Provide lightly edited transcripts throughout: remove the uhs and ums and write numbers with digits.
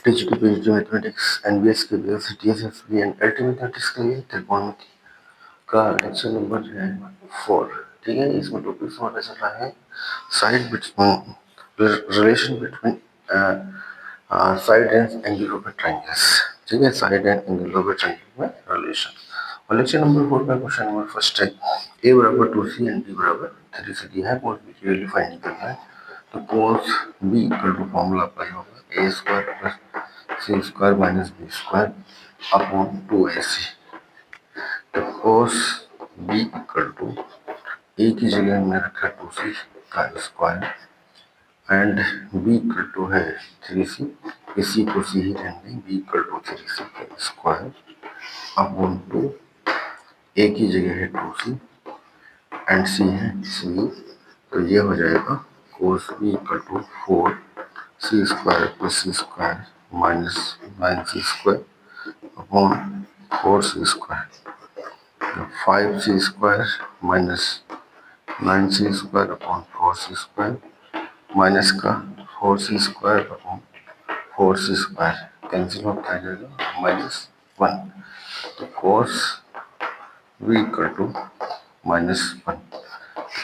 TGT mathematics NBS के base टीएसएसबी and LT mathematics के लिए त्रिकोणमिति का लेक्चर नंबर है 4। ठीक है, इसमें टॉपिक हमारा चल रहा है side between relation between side and angle of triangles. ठीक है, side and angle of triangle में रिलेशन। और लेक्चर नंबर 4 का क्वेश्चन नंबर फर्स्ट है ए बराबर 2c एंड बी बराबर 3c दिया है, कॉस बी की वैल्यू फाइंड करना है। तो cos B equal to formula apply होगा A square plus C square minus B square upon 2ac। तो cos b equal to A की जगह हमने रखा 2c का square and b equal to है 3c, इसी को सी ही रहने b इक्वल टू 3c का स्क्वायर अपॉन 2, ए की जगह है 2c एंड c है c। तो ये हो जाएगा cos b equal to 4c square plus c square minus 9c square upon 4c square. 5c square minus 9c square upon 4c square minus का 4c square upon 4c square cancel होता है जाएगा -1। तो cos v equal to -1।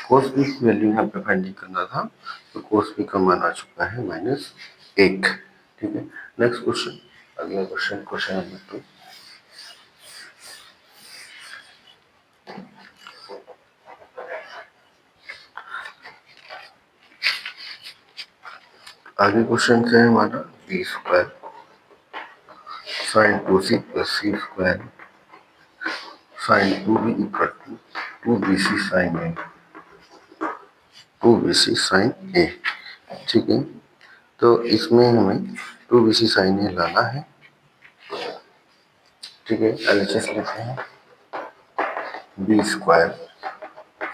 cos v की value यहाँ पे find करना था, तो cos v का मान आ चुका है -1। ठीक है, नेक्स्ट क्वेश्चन, अगला क्वेश्चन, क्वेश्चन नंबर 2। आगे क्वेश्चन क्या है हमारा, B square sine 2c plus C square sine 2b equal to 2bc sine A, 2bc sine A. ठीक है, तो इसमें हमें 2bc साइन ए लाना है। ठीक है, एलएचएस लेते हैं B square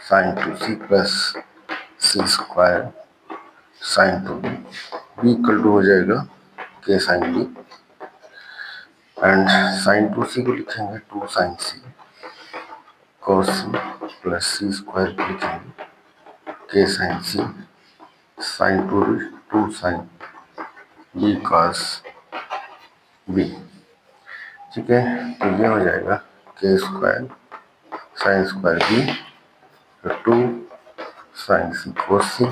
sine 2c plus C square sine 2b, B equal to हो जाएगा K sine B and sign 2c को लिखेंगे 2 sine C cos c plus C square को लिखेंगे K sine C sine 2 sine B cos B. ठीक है, तो ये हो जाएगा K square sine square B 2 sine C cos C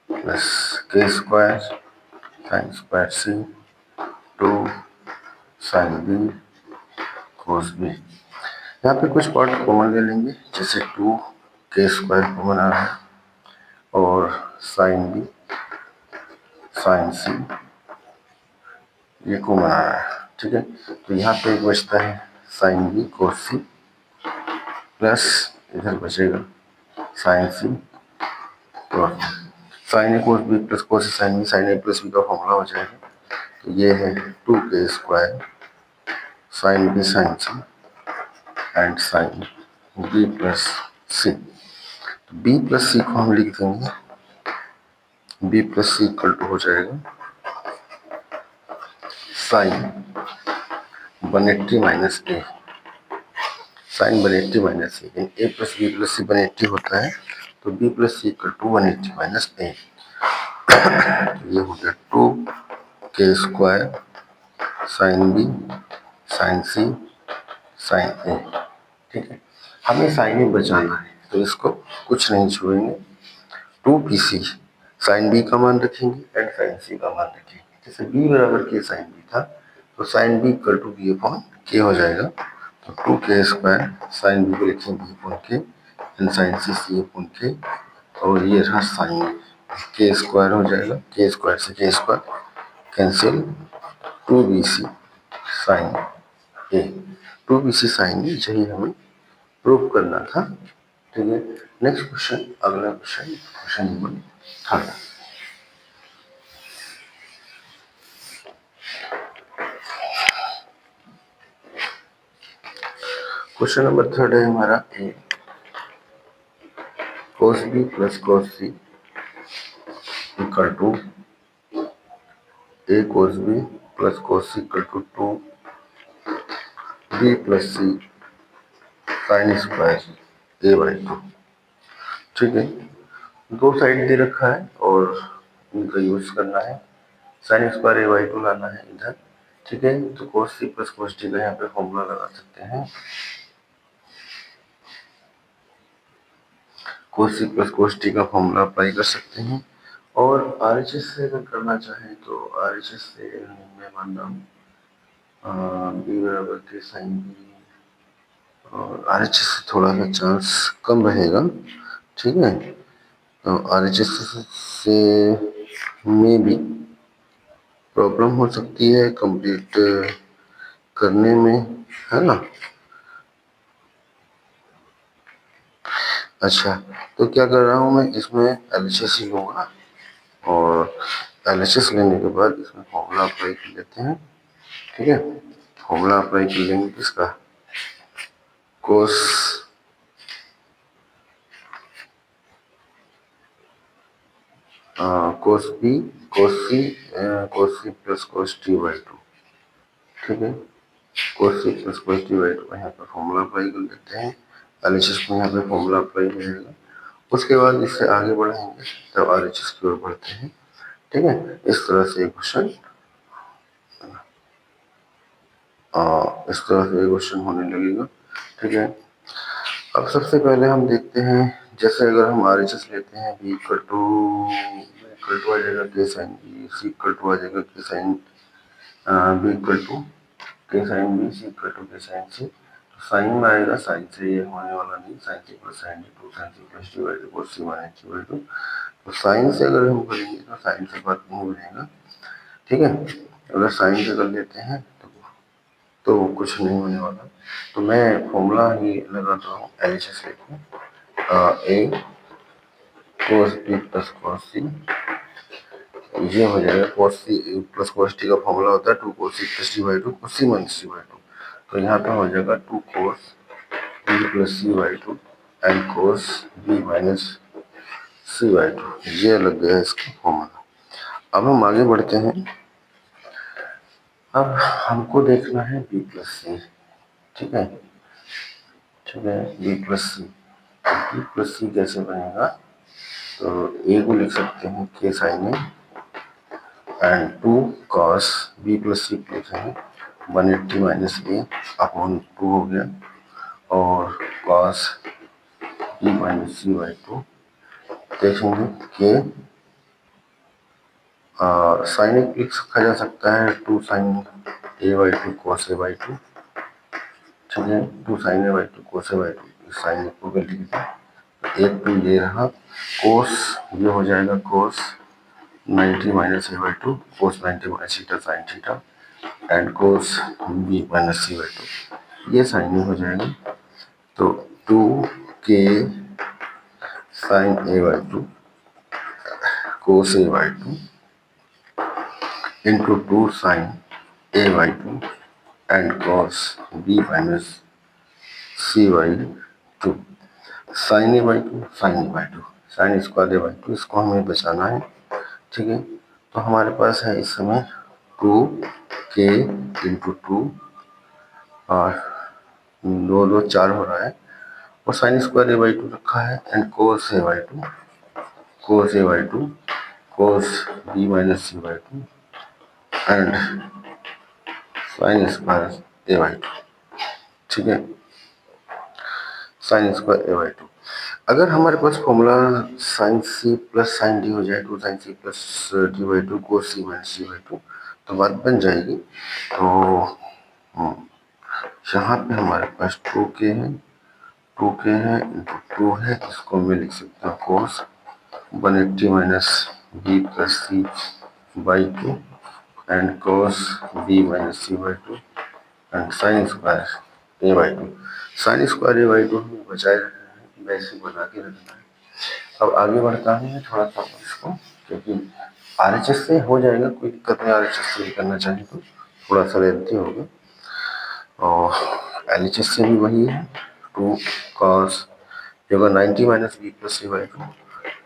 plus K square sine square C 2 sine B cos B. यहाँ पे कुछ पार्ट कॉमन ले लेंगे, जैसे 2 के स्क्वायर कॉमन आ रहा है और साइन बी साइन सी ये कॉमन आ रहा है। ठीक है, तो यहाँ पे एक बचता है sine B cos C plus इधर बचेगा sine C cos sine A cos B plus cos sine B, sine A plus B का फॉर्मूला हो जाएगा। तो ये है 2 K square sine B sine C and sine B plus C. तो B plus C को हम लिख देंगे, B plus C equal to हो जाएगा sine 180 minus A, sine 180 minus A plus B plus C 180 होता है, तो B plus C equal to 180 minus A. ये हो गया 2 K square sine B sine C sine A. ठीक है, हमें साइन ए बचाना है तो इसको कुछ नहीं छोड़ेंगे, 2bc साइन बी का मान रखेंगे एंड साइन सी का मान रखेंगे। जैसे बी बराबर के साइन बी था, तो sine B equal to B upon K हो जाएगा। तो 2 के स्क्वायर साइन बी को लिखेंगे B upon K and sine C C upon K, और ये रहा साइन के स्क्वायर हो जाएगा, के स्क्वायर से K square cancel 2bc sine A, 2bc sine A, यही हमें प्रूव करना था। ठीक है, नेक्स्ट क्वेश्चन, अगला question, question number 3। Question number 3 है हमारा A cos b plus cos c equal to A cos b plus cos c equal to 2b plus c sine square A by 2। ठीक है, दो साइड दे रखा है और इनका यूज करना है। Sine square A by to लाना है इधर, ठीक है। तो कोस सी प्लस कोस टी का यहाँ पे फॉर्मूला लगा सकते हैं, कोस सी प्लस कोस टी का फॉर्मूला अप्लाई कर सकते हैं। और आरएचएस से अगर करना चाहें तो आरएचएस से मैं मान रहा हूँ बी बराबर के साइन बी, और आरएचएस से थोड़ा सा चांस कम रहेगा, ठीक है। तो आरएचएस से में भी प्रॉब्लम हो सकती है कंप्लीट करने में, है ना। अच्छा, तो क्या कर रहा हूँ मैं, इसमें एलएचएस ही लूँगा, और एलएचएस लेने के बाद इसमें फॉर्मूला अप्लाई कर लेते हैं, ठीक है। फॉर्मूला अप्लाई कर लेंगे किसका, cos cos B cos C plus cos T by two, ठीक है। Cos C plus cos T by two यहाँ पर फॉर्मूला अप्लाई कर लेते हैं, एलएचएस में यहाँ पे फॉर्मूला अप्लाई हो जाएगा। उसके बाद इससे आगे बढ़ेंगे तब आरएचएस की ओर बढ़ते हैं, ठीक है। इस तरह से क्वेश्चन इस तरह से क्वेश्चन होने लगेगा, ठीक है। अब सबसे पहले हम देखते हैं, जैसे अगर हम आरएचएस लेते हैं बी इक्वल टू आ जाएगा K sine B, C equal to आ जाएगा K sine B equal to के sine B, C equal to के साइन सी। तो साइन में आएगा, साइन से ये होने वाला नहीं, sine C plus sine D two sine C plus T by two cos C minus T by two. तो साइन से अगर हम करेंगे तो साइन से बात नहीं बनेगा, ठीक है। अगर साइन से कर लेते हैं तो कुछ नहीं होने वाला। तो मैं फॉर्मूला ही लगाता हूँ एलएचएस लेके, ए कोस बी प्लस कोस सी, ये हो जाएगा cos C plus cos T का फॉर्मूला होता है two cos C plus T by two cos C minus T by two. तो यहाँ पे हो जाएगा two cos B plus C by two and cos B minus C by two, ये लग गया इसका फॉर्मूला। अब हम आगे बढ़ते हैं, अब हमको देखना है बी प्लस सी, ठीक है, ठीक है। B plus C, B plus C कैसे बनेगा, तो ए को लिख सकते हैं K sine A and two cos B plus C लिखेंगे 180 माइनस ए अपॉन टू हो गया, और cos B minus C by two देखेंगे कि साइन ए लिखा जा सकता है two sine A by two cos A by two, ठीक है। Two sine A by two cos A by two, sine ए को कर लीजिए, एक टू ये रहा, कोस ये हो जाएगा cos 90 minus A by two cos 90 minus theta sine theta and cos B minus C by two, ये साइन ए हो जाएगा। तो टू के sine A by two cos A by two into two sine A by two and cos B minus C by two, sine A by two sine A by two sine square A by two, इसको हमें बचाना है, ठीक है। तो हमारे पास है इस समय टू के इंटू टू, और दो दो चार हो रहा है, और sine square A by two रखा है and cos A by two cos A by two cos B minus C by two and sine square A by two, ठीक है। Sine square A by two, अगर हमारे पास formula sine C plus sine D हो जाए two sine C plus D by two cos C minus C by two, तो बात बन जाएगी। तो यहाँ पे हमारे पास टू के है इंटू टू है, इसको मैं लिख सकता हूँ cos 180 minus B plus C by two and cos B minus C by two and sine square A by two, sine square A by two हमें बचाए रखना है, वैसे बना के रखना है। अब आगे बढ़ता हूँ मैं थोड़ा सा इसको, क्योंकि आरएचएस से हो जाएगा, कोई दिक्कत नहीं, आरएचएस से करना चाहिए तो थोड़ा सा लेंथी होगा। और एलएचएस से भी वही है, टू कॉस जो 90 minus B plus C by two,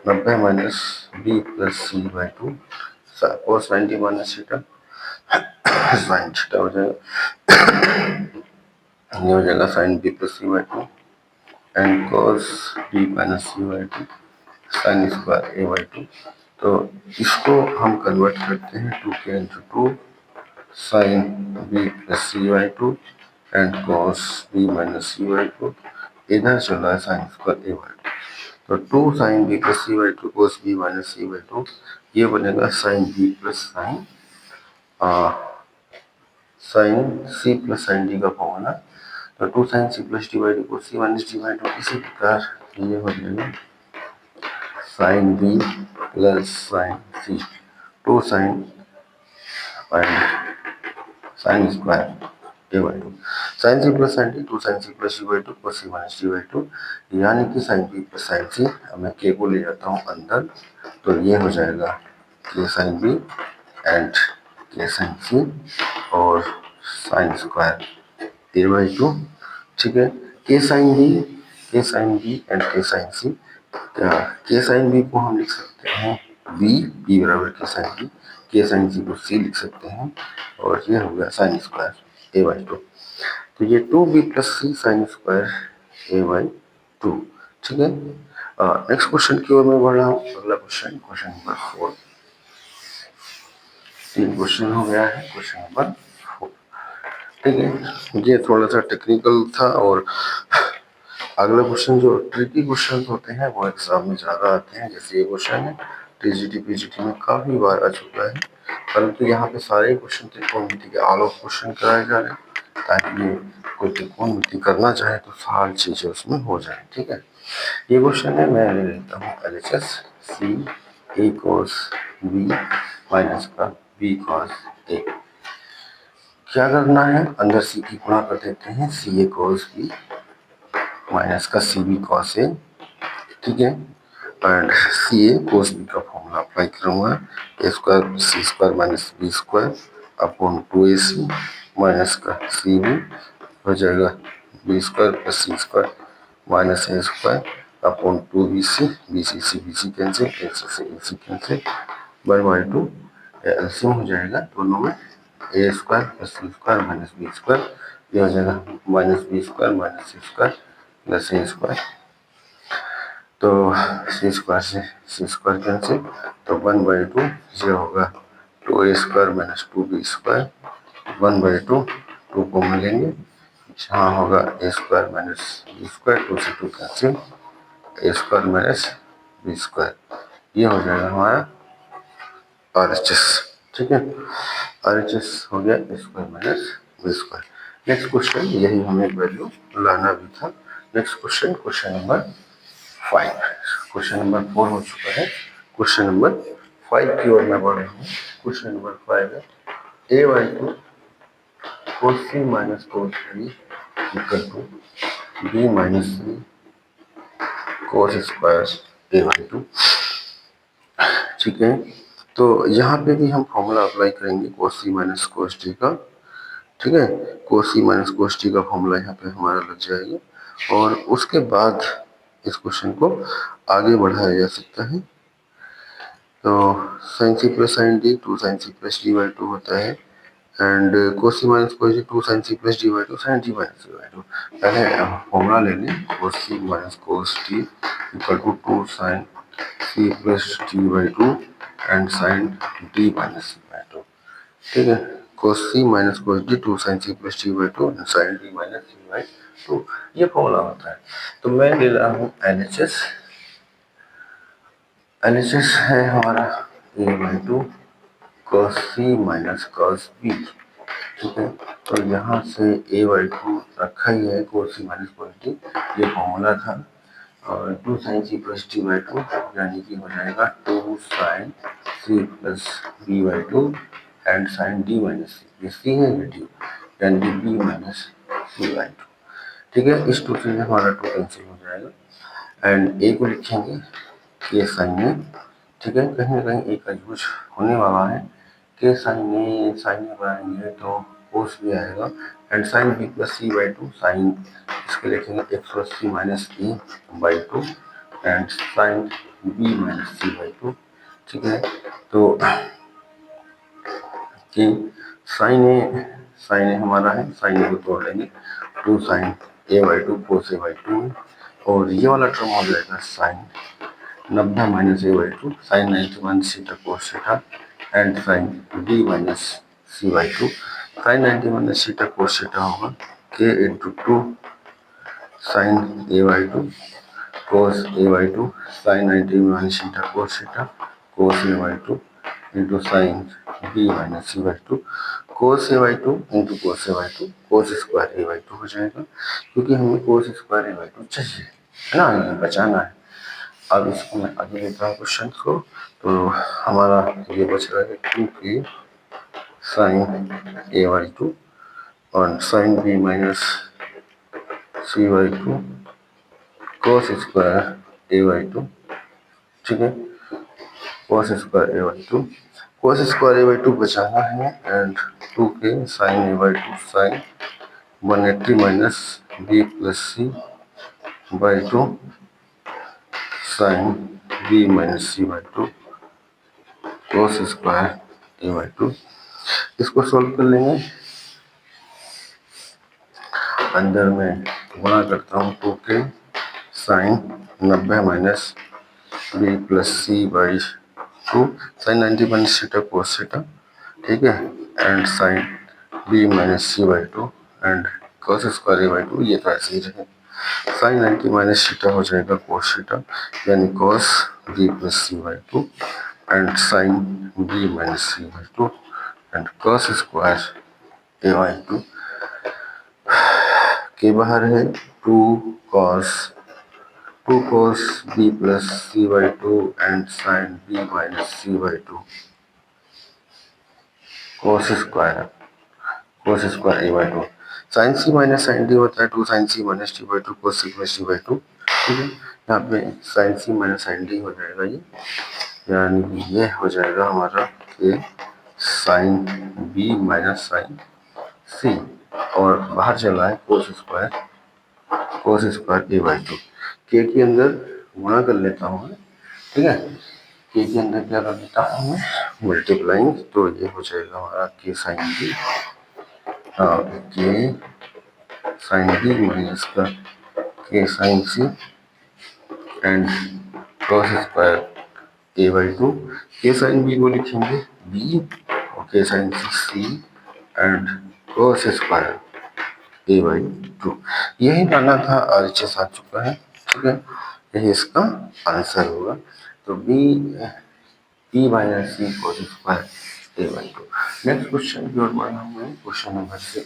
90 minus B plus C by two cos 90 minus theta sine theta हो जाएगा, ये हो जाएगा sine B plus C by two and cos B minus C by two sine square A by two, तो इसको हम convert करते हैं 2k into 2 sine B plus C by 2 and cos B minus C by 2। इधर चल रहा है sine square A by 2, तो 2 sine B plus C by 2 cos B minus C by 2, ये बनेगा sine B plus sine C plus sine D का formula. तो 2 sine C plus D by 2 cos C minus D by 2। इसी प्रकार ये हो जाएगा sine B plus sine C 2 sine and sine square A by 2 sine C plus sine D 2 sine C plus D by 2 cos C minus D by 2, यानी कि sine B plus sine C. मैं के को ले जाता हूँ अंदर, तो ये हो जाएगा K sine B and K sine सी और साइन स्क्वायर ए बाई 2। ठीक है, के sine B and K sine सी। के साइन बी को हम लिख सकते हैं बी बराबर के साइन सी को सी लिख सकते हैं, और ये हो गया साइन स्क्वायर ए बाई 2। तो ये 2b plus C sine square A by 2। ठीक है, नेक्स्ट क्वेश्चन की ओर मैं बढ़ रहा हूँ। अगला क्वेश्चन नंबर 4। 3 क्वेश्चन हो गया है, क्वेश्चन नंबर 4। ठीक है, ये थोड़ा सा टेक्निकल था, और अगला क्वेश्चन जो ट्रिकी क्वेश्चन होते हैं वो एग्जाम में ज़्यादा आते हैं। जैसे ये क्वेश्चन है टीजीटी पीजीटी में काफ़ी बार आ चुका है, परंतु यहाँ पे सारे क्वेश्चन त्रिकोणमिति के ऑल ऑफ क्वेश्चन कराए जा रहे हैं, ताकि ये कोई त्रिकोणमिति करना चाहे तो सारी चीज़ें उसमें हो जाए। ठीक है, ये क्वेश्चन है, मैं ले लेता हूँ LHS C A cos B minus का बी कॉस ए। क्या करना है, अंदर सी की गुणा कर देते हैं, C A cos B minus का सी बी कॉस ए। ठीक है, and C A cos B का फॉर्मूला अप्लाई करूँगा, A square C square minus B square upon 2ac minus का सी बी हो जाएगा B square plus C square minus A square upon 2bc, bc से bc cancel, ac से ac cancel, 1/2 LCM हो जाएगा दोनों में, A square plus C square minus B square, ये हो जाएगा minus B square minus C square plus ए square. तो सी स्क्वायर से सी स्क्वायर कैंसिल, तो 1/2 ये होगा 2a square minus 2b square, 1/2 2 को मिलेंगे, जहाँ होगा A square minus B square, 2 से 2 कैंसिल, ए स्क्वायर माइनस बी स्क्वायर, ये हो जाएगा हमारा RHS। ठीक है, RHS हो गया A square minus B square. Next question, यही हमें वैल्यू लाना भी था। Next question, question number 5। Question number 4 हो चुका है, क्वेश्चन नंबर 5 की ओर मैं बढ़ रहा हूँ। क्वेश्चन नंबर 5 है A by 2 cos C minus cos B equal to B minus C cos square A by 2। ठीक है, तो यहाँ पे भी हम फॉर्मूला अप्लाई करेंगे कोस सी माइनस कोस डी का। ठीक है, cos C minus cos D का फॉर्मूला यहाँ पे हमारा लग जाएगा, और उसके बाद इस क्वेश्चन को आगे बढ़ाया जा सकता है। तो sine C plus sine D 2 sine C plus D by 2 होता है, and cos C minus cos D 2 sine C plus D by 2 sine D minus D by 2। पहले फॉर्मूला ले लें, cos C minus cos D equal to 2 sine C plus D by 2 and sine D minus D by 2। ठीक है, cos C minus cos D 2 sine C plus D by 2 and sine D minus D by 2, ये formula होता है। तो मैं ले रहा हूँ LHS है हमारा A by 2 cos C minus cos B. ठीक है, तो यहाँ से ए बाई 2 रखा ही है, cos C minus cos D ये फॉर्मूला था, और 2 sine C plus D by 2 यानी कि हो जाएगा 2 sine C plus B by 2 and sine D minus C, ये सी है डी यानी कि बी माइनस सी बाई 2। ठीक है, इस 2 से हमारा 2 कैंसिल हो जाएगा, एंड ए को लिखेंगे के साइन ए। ठीक है, कहीं ना कहीं एक यूज होने वाला है, के साइन ए बनाएंगे तो कोस भी आएगा, and sine B plus C by 2 sine, इसके लिखेंगे X plus C minus A by 2 and sine B minus C by 2। ठीक है, तो कि साइन ए हमारा है, साइन ए को तोड़ लेंगे, 2 sine A by 2 cos A by 2, और ये वाला टर्म हो जाएगा sine 90 minus A by two sine 90 minus theta cos theta and sine B minus C by two. Sine 90 minus theta cos theta होगा k into two sine A by two cos A by two sine 90 minus theta cos A by two into sine B minus C by two cos A by two into cos A by two cos square A by to हो जाएगा, क्योंकि हमें कोस square A by to चाहिए है ना, हमें बचाना है। अब इसको मैं आगे लेता हूँ क्वेश्चन को, तो हमारा ये बच रहा है 2 साइन ए बाई टू और sine B minus C by two cos square A by two. ठीक है, cos square A by two, cos square A by two बचाना है and 2 sine A by two sine 180 minus B plus C by two sine B minus C by two cos square A by two. इसको solve कर लेंगे, अंदर में गुणा करता हूँ 2 sign 90 minus B plus C by two sine 90 minus theta cos theta, ठीक है, and sine B minus C by two and cos square A by two. ये तो ऐसे ही रहे, साइन 90 माइनस थीटा हो जाएगा कोस थीटा यानी cos B plus C by two and sine B minus C by two and cos square A by two के बाहर है 2 cos b plus C by two and sine b minus C by two cos square A by two. Sine C minus sine D होता है 2 sine C minus T by two cos C plus T by two. ठीक है, यहाँ पे sign C minus sine D हो जाएगा ये, यानी ये हो जाएगा हमारा कि साइन बी माइनस साइन सी और बाहर चला है cos square A by two. के अंदर गुणा कर लेता हूँ मैं, ठीक है, के अंदर क्या कर लेता हूँ मैं मल्टीप्लाइंग, तो ये हो जाएगा हमारा k sine B k sine B minus का k sine C and cos square A by two. के साइन बी को लिखेंगे बी और k sine C and cos square A by two. यही माना था, RHS आ चुका है। ठीक है, यही इसका आंसर होगा। तो B minus C cos square A by two. Next question की ओर बढ़ा हूँ, क्वेश्चन नंबर 6,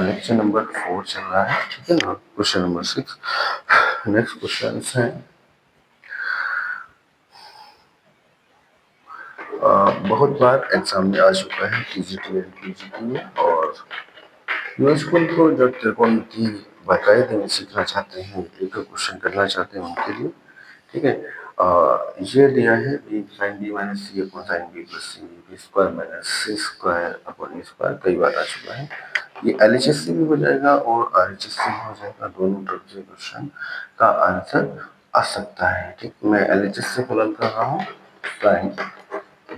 लेक्चर नंबर 4 चल रहा है। ठीक है ना, क्वेश्चन नंबर 6। नेक्स्ट क्वेश्चन है, बहुत बार एग्जाम में आ चुका है TGT एंड PGT में, और स्कूल को जो त्रिकोणमिति बाकायदे में सीखना चाहते हैं, एक क्वेश्चन करना चाहते हैं उनके लिए। ठीक है, ये दिया है B sine B minus C upon sine B plus C B square minus C square upon A square, कई बार आ चुका है। ये LHS से भी हो जाएगा और RHS से भी हो जाएगा, दोनों तरफ से क्वेश्चन का आंसर आ सकता है। ठीक, मैं LHS से फॉलो कर रहा हूँ, साइन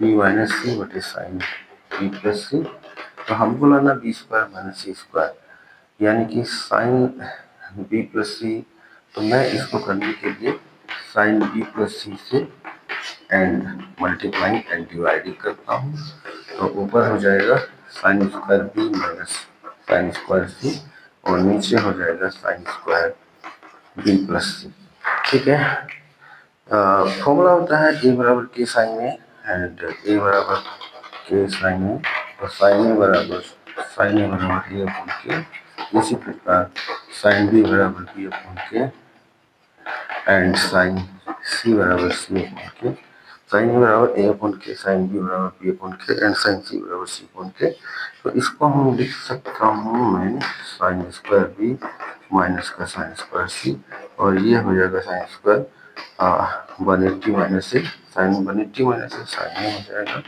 बी माइनस सी बटे साइन बी प्लस सी, तो हमको लाना B square minus C square, यानी कि साइन बी प्लस सी। तो मैं इसको करने के लिए साइन बी प्लस सी से एंड मल्टीप्लाइंग एंड डिवाइडिंग करता हूँ, तो ऊपर हो जाएगा sine square B minus sine square C और नीचे हो जाएगा sine square B plus C. ठीक है, फॉर्मूला होता है ए बराबर के साइन ए एंड ए बराबर के साइन ए, तो साइन ए बराबर ए अपॉन के, इसी प्रकार साइन बी बराबर B upon K and sine सी बराबर सी अपॉन के, साइन ए बराबर ए अपॉन के, साइन बी बराबर B upon K and sine सी बराबर सी अपॉन के। तो इसको हम लिख सकता हूँ मैं साइन स्क्वायर बी माइनस का साइन स्क्वायर सी, और ये हो जाएगा साइन स्क्वायर 180 माइनस से साइन 180 माइनस से साइन ए हो जाएगा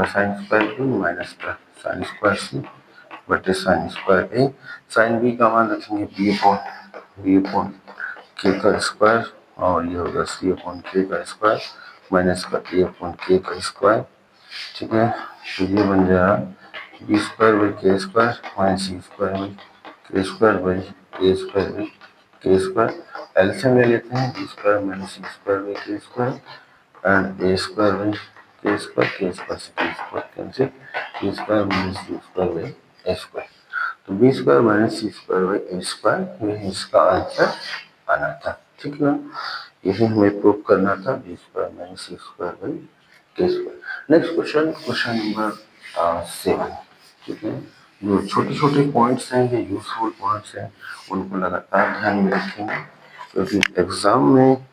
साइन स्क्वायर बी माइनस का साइन स्क्वायर सी बटे साइन स्क्वायर ए। साइन बी का मान रखेंगे बी अपॉन के का स्क्वायर, और ये होगा सी अपॉन के का स्क्वायर माइनस का ए अपॉन के का स्क्वायर। ठीक है, तो ये बन जाएगा B square by K square minus C square by K square by A square by K square, LCM ले लेते हैं B square minus C square by K square and A square by K square से K square cancel, B square minus C square by A square. तो B square minus C square by A square ये इसका answer आना था, ठीक है ना। यही हमें प्रूव करना था, B square minus C square by K square. Next question, question number 7, ठीक है। जो छोटे छोटे पॉइंट्स हैं, ये यूजफुल पॉइंट्स हैं, उनको लगातार ध्यान में रखेंगे, क्योंकि एग्जाम में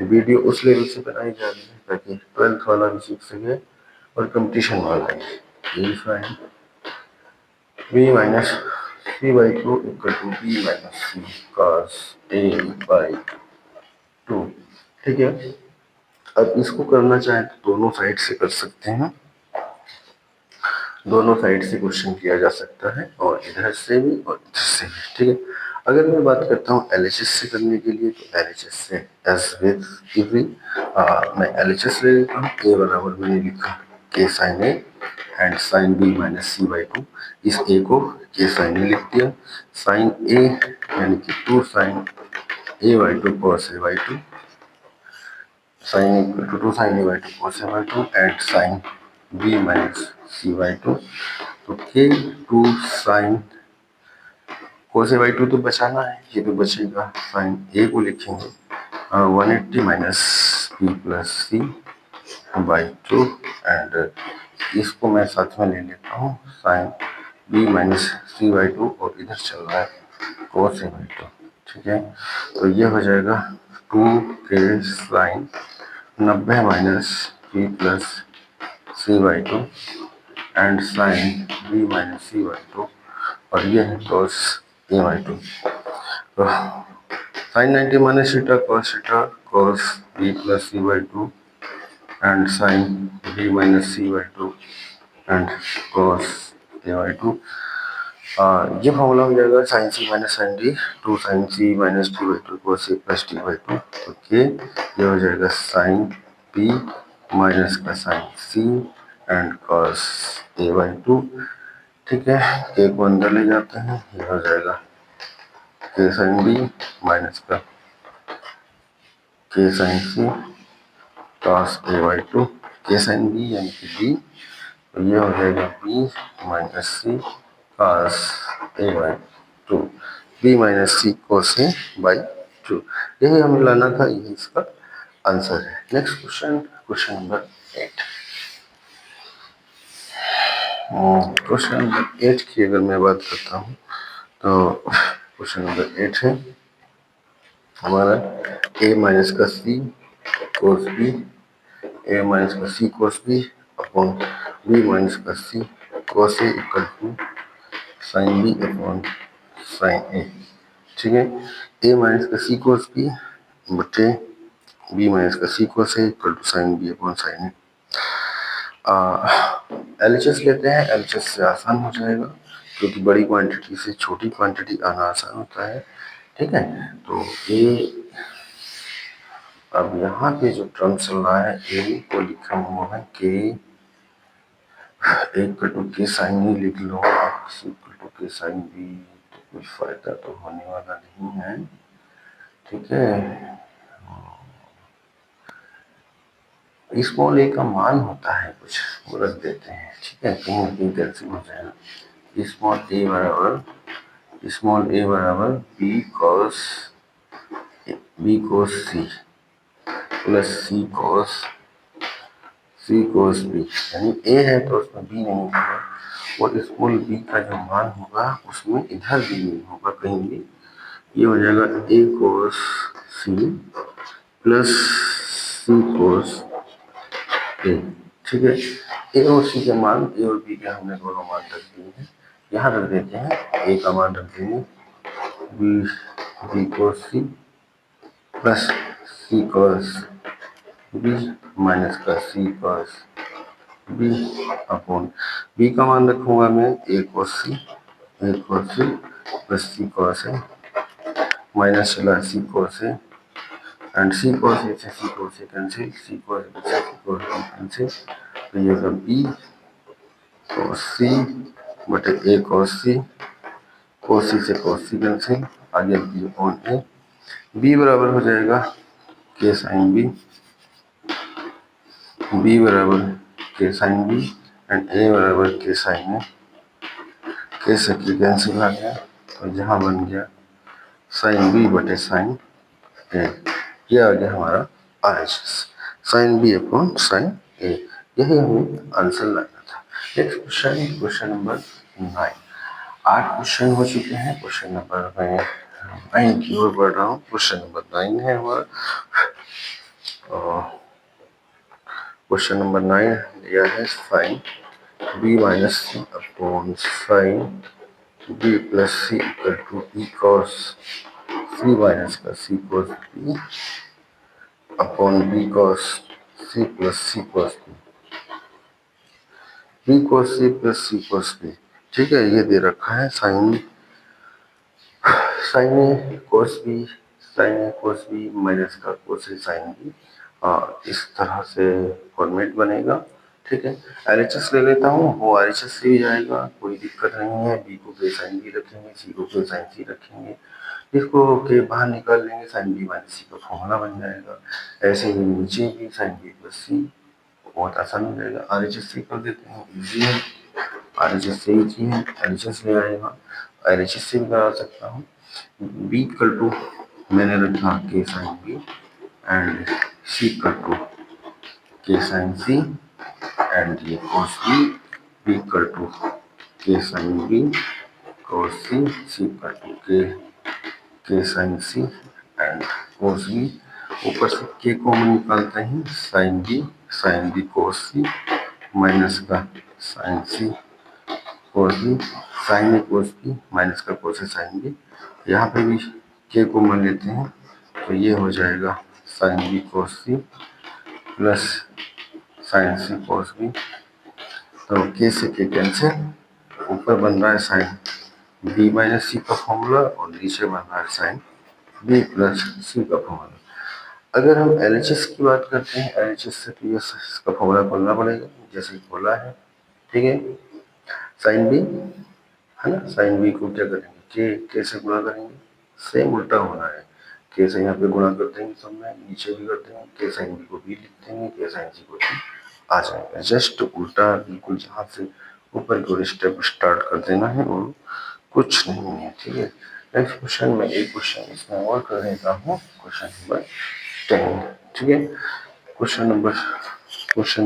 वीडियो उस लेवल से बनाई जा रही है ताकि 12th वाला भी सीख सके और कंपटीशन वाला भी। Fine B minus C by two equal to B minus C cos A by two, ठीक है। अब इसको करना चाहे तो दोनों साइड से कर सकते हैं, दोनों साइड से क्वेश्चन किया जा सकता है, और इधर से भी और इधर से भी, ठीक है। अगर मैं बात करता हूँ एलएचएस से करने के लिए, तो एलएचएस से एस विद इवरी मैं एलएचएस ले लेता हूँ। ए बराबर मैंने लिखा k sine A and sine B minus C by two, इस ए को के साइन ए लिख दिया, साइन ए यानी कि 2 sine A by two cos A by two, sine equal to 2 sine A by two cos A by two and sine B minus C by two. तो k 2 sine cos A by two तो बचाना है, ये तो बचेगा, sign ए को लिखेंगे 180 minus B plus C by two and इसको मैं साथ में ले लेता हूँ sine B minus C by two, और इधर चल रहा है कोस ए बाई टू, ठीक है। तो ये हो जाएगा 2 k sine 90 minus B plus C by two and sine B minus C by two, और ये है कॉस ए बाई टू। तो sine 90 minus theta cos B plus C by two and sine B minus C by two and cos A by two. ये formula हो जाएगा sine C minus sine D, 2 sine C minus T by two cos A plus T by to. Okay, ये हो जाएगा sine B minus का sine C and cos A by two, ठीक है। के को अंदर ले जाते हैं, ये हो जाएगा के साइन बी माइनस का k sine C cos A by two, के साइन बी यानी कि बी, तो ये हो जाएगा B minus C cos A by two, B minus C cos A by two. यही हमें लाना था, यही इसका आंसर है। Next question, question number 8। Question number 8 की अगर मैं बात करता हूँ, तो क्वेश्चन नंबर 8 है हमारा ए माइनस का C cos B, A minus का C cos B upon B minus का C cos A equal to sine B upon sine A, ठीक है। ए माइनस का सी कोस बी बटे बी माइनस का C cos A equal to sine B upon sine A. LHS लेते हैं, LHS से आसान हो जाएगा, क्योंकि बड़ी क्वांटिटी से छोटी क्वांटिटी आना आसान होता है, ठीक है। तो ए, अब यहाँ पे जो टर्म चल रहा है ए को लिखा हुआ है के इक्वल टू के साइन ए लिख लो, इक्वल टू के साइन बी, तो कोई फायदा तो होने वाला नहीं है, ठीक है। स्मॉल ए का मान होता है कुछ, वो रख देते हैं, ठीक है, कहीं ना कहीं कैंसिल हो जाएगा। स्मॉल ए बराबर B cos C plus C cos B, यानी ए है तो उसमें बी नहीं होगा, और स्मॉल बी का जो मान होगा उसमें इधर भी नहीं होगा कहीं भी। ये हो जाएगा ए cos C plus C cos A, ठीक है। ए और सी के मान, ए और बी के हमने दोनों मान रख दिए हैं, यहाँ रख देते हैं। ए का मान रख देंगे B cos C plus C cos B minus का C cos B upon B का मान रखूंगा मैं A cos C plus C cos A minus चला C cos A and C cos A से C cos A cancel, C cos A से C cos B cancel, तो ये होगा बी कॉस सी बटे ए कॉस सी से कॉस सी कैंसिल, आगे B upon ए, B बराबर हो जाएगा के साइन बी, बी बराबर के साइन बी एंड ए बराबर के साइन ए, के से के कैंसिल आ गया तो जहाँ बन गया साइन बी बटे साइन ए, ये आ गया हमारा R H S, sine B upon sine A. यही हमें आंसर लाना था। Next question, question number 9। 8 question हो चुके हैं, क्वेश्चन नंबर मैं 9 की ओर बढ़ रहा हूँ। क्वेश्चन नंबर 9 है हमारा, क्वेश्चन नंबर 9 दिया है sine B minus C upon sine B plus C equal to E cos C minus का C cos B upon B cos C plus C cos B, B cos C plus C cos B. ठीक है, ये दे रखा है sine sine A cos B, sine A cos B minus का cos ए sine B, इस तरह से फॉर्मेट बनेगा। ठीक है, एलएचएस ले लेता हूँ, वो आरएचएस से ही जाएगा, कोई दिक्कत नहीं है। बी को के साइन बी रखेंगे, सी को के साइन सी रखेंगे, इसको के बाहर निकाल लेंगे, साइन बी माइनस सी का फॉर्मूला बन जाएगा। ऐसे ही नीचे भी साइन बी प्लस सी, बहुत आसान हो जाएगा। आरएचएस से कर देते हैं, इजी है, आरएचएस से इजी है, एलएचएस ले आएगा, आरएचएस से भी करा सकता हूँ। बी इक्वल टू मैंने रखा K sine B and C equal to के साइन सी एंड ये cos B, B equal to के sine B cos C, C equal to के sine C and cos B. ऊपर से के कॉमन निकालते हैं, sine B cos C minus का sine C cos B, sine A cos B minus का cos A sine B. यहाँ पे भी के को मान लेते हैं तो ये हो जाएगा sine B cos C plus sine C cos B, तो के से के कैंसिल, ऊपर बन रहा है साइन बी माइनस सी का फॉर्मूला और नीचे बन रहा है साइन बी प्लस सी का फॉर्मूला। अगर हम एलएचएस की बात करते हैं, एलएचएस से तो ये इसका फॉर्मूला खोलना पड़ेगा, जैसे खोला है। ठीक है, साइन बी है ना, साइन बी को क्या करेंगे, के से गुणा करेंगे, सेम उल्टा होना है, के से यहाँ पे गुणा कर देंगे, सब में नीचे भी कर देंगे, के साइन बी को भी लिख देंगे, के साइन सी को भी आ जाएगा। जस्ट उल्टा बिल्कुल जहाँ से ऊपर की ओर स्टेप स्टार्ट कर देना है और कुछ नहीं है। ठीक है, नेक्स्ट क्वेश्चन में एक क्वेश्चन इसमें और कर देता हूँ, क्वेश्चन नंबर 10। ठीक है, क्वेश्चन नंबर 10, क्वेश्चन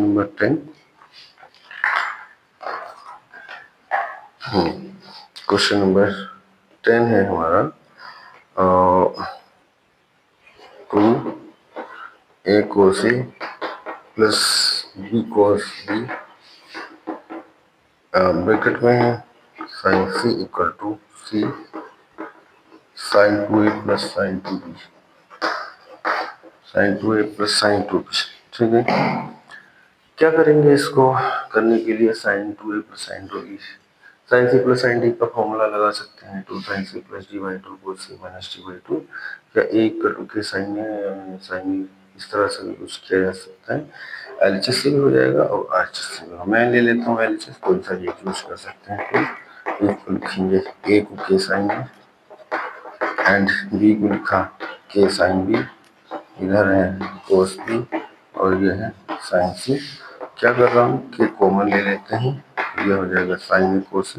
नंबर 10 है हमारा, 2 A cos A plus B cos B, bracket में है sine C equal to C sine 2a plus sine 2b, sine 2a plus sine 2b। ठीक है, क्या करेंगे इसको करने के लिए, sine 2a plus sine 2b, sine C plus sine D का फॉर्मूला लगा सकते हैं, 2 sine C plus D by 2 cos C minus D by 2, या एक कटू के साइन इस तरह से भी यूज किया जा सकता है। एलएचएस से भी हो जाएगा और आरएचएस से भी। मैं ले लेता हूँ एलएचएस, कोई सा भी यूज कर सकते हैं। तो एक को लिखेंगे, ए को के साइन ए एंड बी को लिखा के साइन बी, इधर है कोस बी और ये है साइन सी। क्या कर रहा हूँ कि कॉमन ले लेते हैं, ये हो जाएगा sine A cos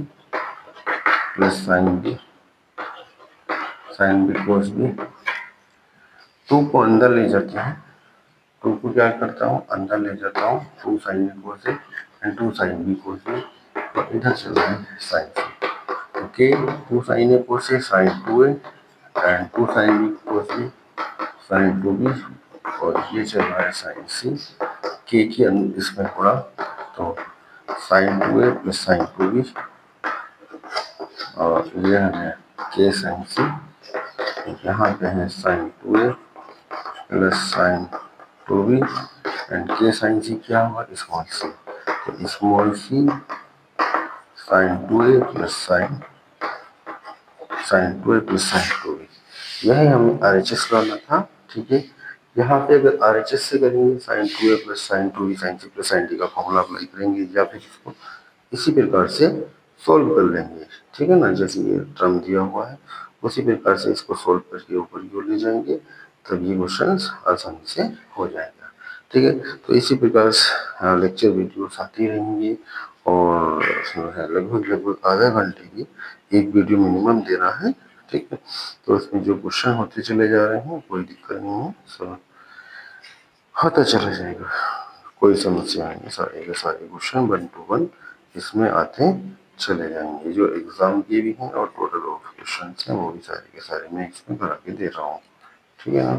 plus sine B cos B. 2 को अंदर ले जाते हैं, 2 को क्या करता हूँ अंदर ले जाता हूँ, 2 sine A cos and 2 sine B cos B, और इधर चल रहा है sine C. Okay, 2 sine A cos sine 2a and 2 sine B cos B sine 2b, और ये चल रहा है साइन सी, के की इसमें थोड़ा, तो sign 2a plus sine 2b, और ये है के साइन सी, यहाँ पे है sine 2a plus sine 2b and K sine C क्या होगा, स्मॉल सी, तो small C sine 2a plus sine 2a plus sine 2b। यही हमें आरएचएस करना था। ठीक है, यहाँ पे अगर आरएचएस से करेंगे, sine 2a plus sine 2b sine C plus sine D का फॉर्मूला अप्लाई करेंगे, या फिर इसको इसी प्रकार से सोल्व कर लेंगे। ठीक है ना, जैसे ये टर्म दिया हुआ है उसी प्रकार से इसको सोल्व करके ऊपर की ओर ले जाएंगे, तब ये क्वेश्चन आसानी से हो जाएगा। ठीक है, तो इसी प्रकार से लेक्चर वीडियोस आती रहेंगी और लगभग आधा घंटे की एक वीडियो मिनिमम देना है। ठीक है, तो इसमें जो क्वेश्चन होते चले जा रहे हैं कोई दिक्कत नहीं है, सब होता चला जाएगा, कोई समस्या नहीं, सारे के सारे क्वेश्चन 1 to 1 इसमें आते चले जाएंगे। जो एग्जाम के भी हैं और टोटल ऑफ क्वेश्चन हैं वो भी सारे के सारे मैं इसमें करा के दे रहा हूँ। ठीक है ना।